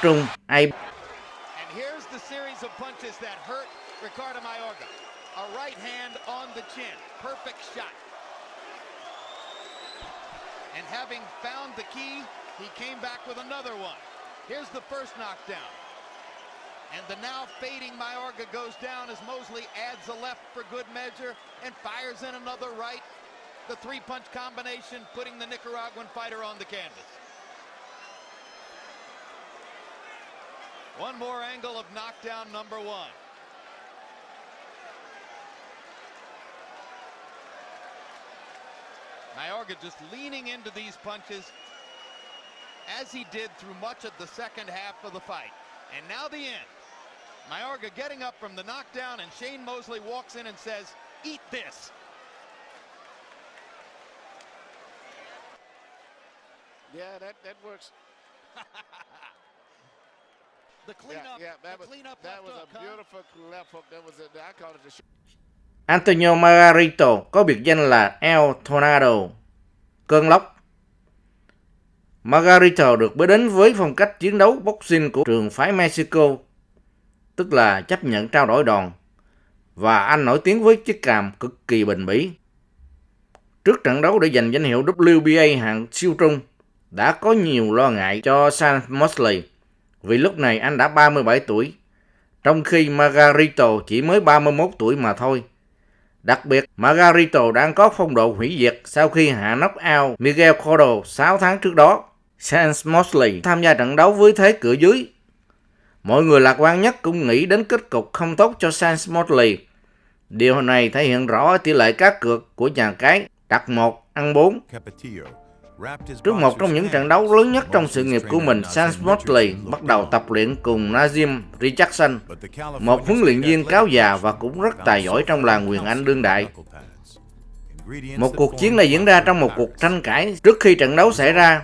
trung ai. And here's the series of punches that hurt Ricardo Mayorga. A right hand on the chin. Perfect shot. And having found the key, he came back with another one. Here's the first knockdown. And the now fading Mayorga goes down as Mosley adds a left for good measure and fires in another right. The three-punch combination putting the Nicaraguan fighter on the canvas. One more angle of knockdown number one. Mayorga just leaning into these punches as he did through much of the second half of the fight. And now the end. Mayorga getting up from the knockdown, and Shane Mosley walks in and says, "Eat this." Yeah, that works. The cleanup, that was a beautiful left hook. That was I called it the. Antomio Margarito có biệt danh là El Tornado, cơn lốc. Margarito được biết đến với phong cách chiến đấu boxing của trường phái Mexico, tức là chấp nhận trao đổi đòn, và anh nổi tiếng với chiếc càm cực kỳ bền bỉ. Trước trận đấu để giành danh hiệu WBA hạng siêu trung, đã có nhiều lo ngại cho Mosley vì lúc này anh đã 37 tuổi, trong khi Margarito chỉ mới 31 tuổi mà thôi. Đặc biệt, Margarito đang có phong độ hủy diệt sau khi hạ knock out Miguel Cotto 6 tháng trước đó. Mosley tham gia trận đấu với thế cửa dưới. Mọi người lạc quan nhất cũng nghĩ đến kết cục không tốt cho Mosley. Điều này thể hiện rõ ở tỷ lệ cá cược của nhà cái đặt 1 ăn 4. Trước một trong những trận đấu lớn nhất trong sự nghiệp của mình, Mosley bắt đầu tập luyện cùng Nazim Richardson, một huấn luyện viên cáo già và cũng rất tài giỏi trong làng quyền Anh đương đại. Một cuộc chiến này diễn ra trong một cuộc tranh cãi trước khi trận đấu xảy ra.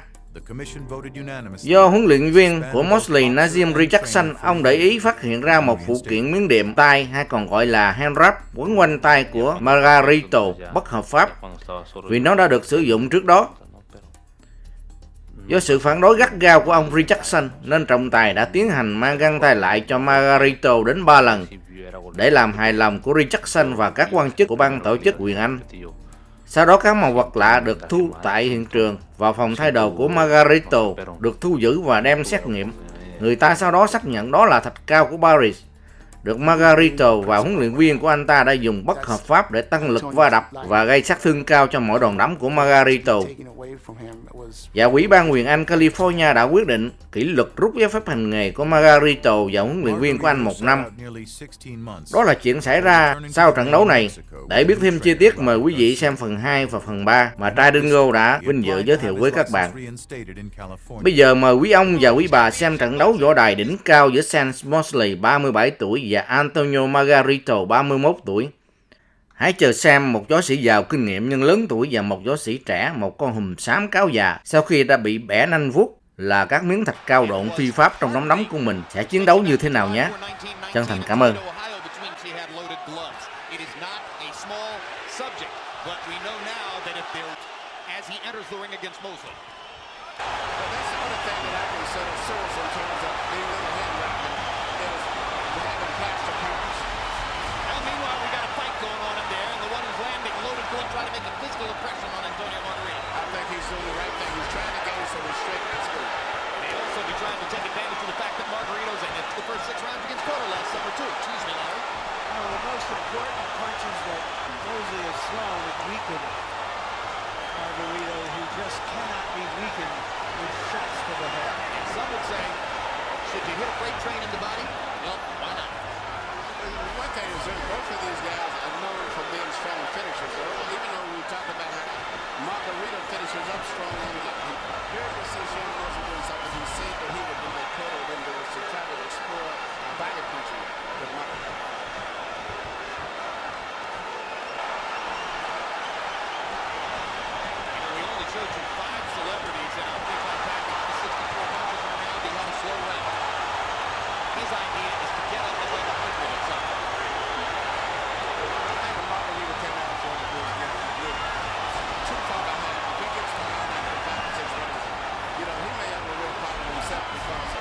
Do huấn luyện viên của Mosley, Nazim Richardson, ông để ý phát hiện ra một phụ kiện miếng đệm tay, hay còn gọi là hand wrap, quấn quanh tay của Margarito bất hợp pháp vì nó đã được sử dụng trước đó. Do sự phản đối gắt gao của ông Richardson nên trọng tài đã tiến hành mang găng tay lại cho Margarito đến 3 lần để làm hài lòng của Richardson và các quan chức của ban tổ chức quyền Anh. Sau đó các màu vật lạ được thu tại hiện trường và phòng thay đồ của Margarito được thu giữ và đem xét nghiệm. Người ta sau đó xác nhận đó là thạch cao của Paris, được Margarito và huấn luyện viên của anh ta đã dùng bất hợp pháp để tăng lực va đập và gây sát thương cao cho mỗi đòn đấm của Margarito. Và Ủy ban quyền Anh California đã quyết định kỷ luật rút giấy phép hành nghề của Margarito và huấn luyện viên của anh 1 năm. Đó là chuyện xảy ra sau trận đấu này. Để biết thêm chi tiết, mời quý vị xem phần 2 và phần 3 mà TRIDINGO đã vinh dự giới thiệu với các bạn. Bây giờ mời quý ông và quý bà xem trận đấu võ đài đỉnh cao giữa Mosley 37 tuổi và Antomio Margarito 31 tuổi. Hãy chờ xem một võ sĩ giàu kinh nghiệm nhưng lớn tuổi và một võ sĩ trẻ, một con hùm xám cáo già sau khi đã bị bẻ nanh vuốt là các miếng thạch cao độn phi pháp trong nắm đấm của mình sẽ chiến đấu như thế nào nhé. Chân thành cảm ơn. Trying to make a physical impression on Antomio Margarito. I think he's doing the right thing. He's trying to gain some restraint. That's good. May also be trying to take advantage of the fact that Margarito's in the first 6 rounds against Cotto last summer too. Excuse me, Larry. The most important punches that Mosley has thrown have weakened Margarito, who just cannot be weakened with shots to the head. And some would say, should you hit a freight train in the body? Well, why not? One thing is that both of these guys are known for being strong finishers. Even though we talk about how Margarito finishes up strong, here we see Shane Mosley doing something he said that he would do that Cotto didn't do, is to try to explore body punching with Margarito. We only showed you 5 celebrities in our three-fight package. The 64 punches in a round, he had a slow round. His idea is to get up above 100 at some point. Margarito came out for the good. Too far behind. If he gets to 5 or 6 rounds, he may have a real problem himself because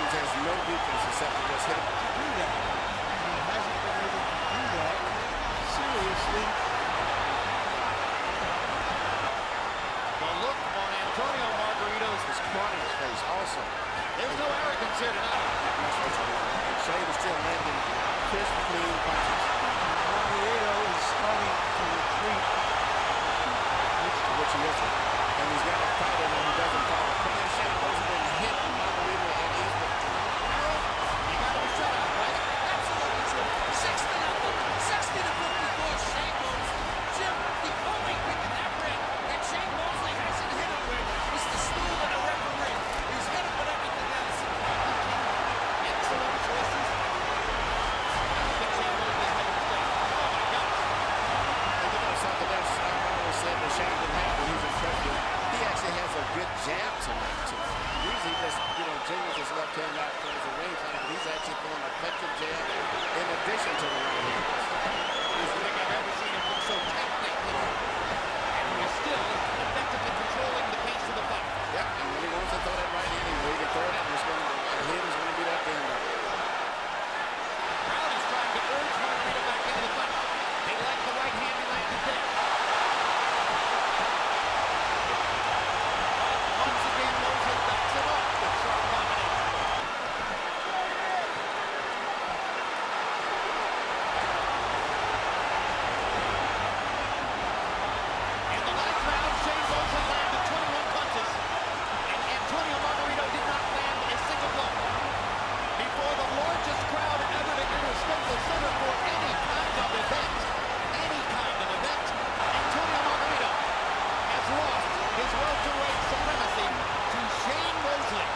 James has no defense except for just hit him. Do that. He hasn't been able to do that seriously. The look on Antomio Margarito's His quad in his face also. there's no arrogance here tonight. Shade is still landing crisp, clean punches. Margarito is starting to retreat. Which he isn't. And he's got a fighter when he doesn't follow. Come in, Shane Mosley been hit Margarito and he's been... You got to shut up, right? Absolutely true. 60-54, Shane Mosley. Jim, the only thing in that ring that Shane Mosley hasn't hit him with is the stool and a referee. He's hit him with everything else. Excellent choices. I don't think Shane Mosley's made a mistake. Oh, my gosh. And you know something else I always said that Shane didn't have when he's impressive. He actually has a good jab tonight, too. Usually just, jingles his left hand out for his ring fighter, but he's actually throwing an effective jab in addition to the right hand. He's the thing I've ever seen him look so technically. And he is still effectively controlling the pace of the fight. Yep, and when he wants to throw that right hand, he can throw it, and his head is going to be that thing. Crowd is trying to urge Margarito back into the fight. They like the right hand he landed there. Once again, Mosley backs him up with sharp combination. In the last round, Shane Mosley landed 21 punches, and Antomio Margarito did not land a single blow. Before the largest crowd ever to enter Staples Center for any kind of event, Antomio Margarito has lost his welterweight supremacy to Shane Mosley.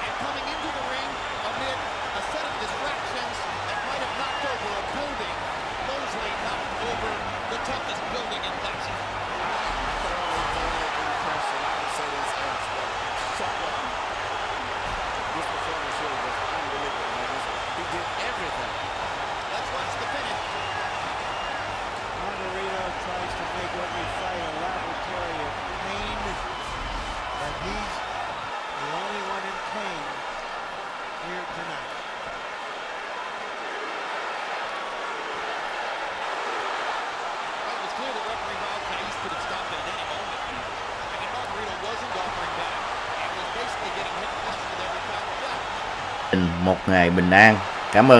And coming into the ring amid a set of distractions that might have knocked over a building, Mosley knocked over the toughest building in boxing. Thoroughly impressed, and I would say this as somewhat. This performance here was unbelievable, man. He did everything. Let's watch the finish. Margarito tries to make every fight a laboratory of pain, but he's the only one in pain here tonight. Well, it was clear the referee Rob Case could have stopped it at any moment. I mean, Margarito wasn't offering back and was basically getting hit flush with every time he got. Một ngày bình an. Cảm ơn.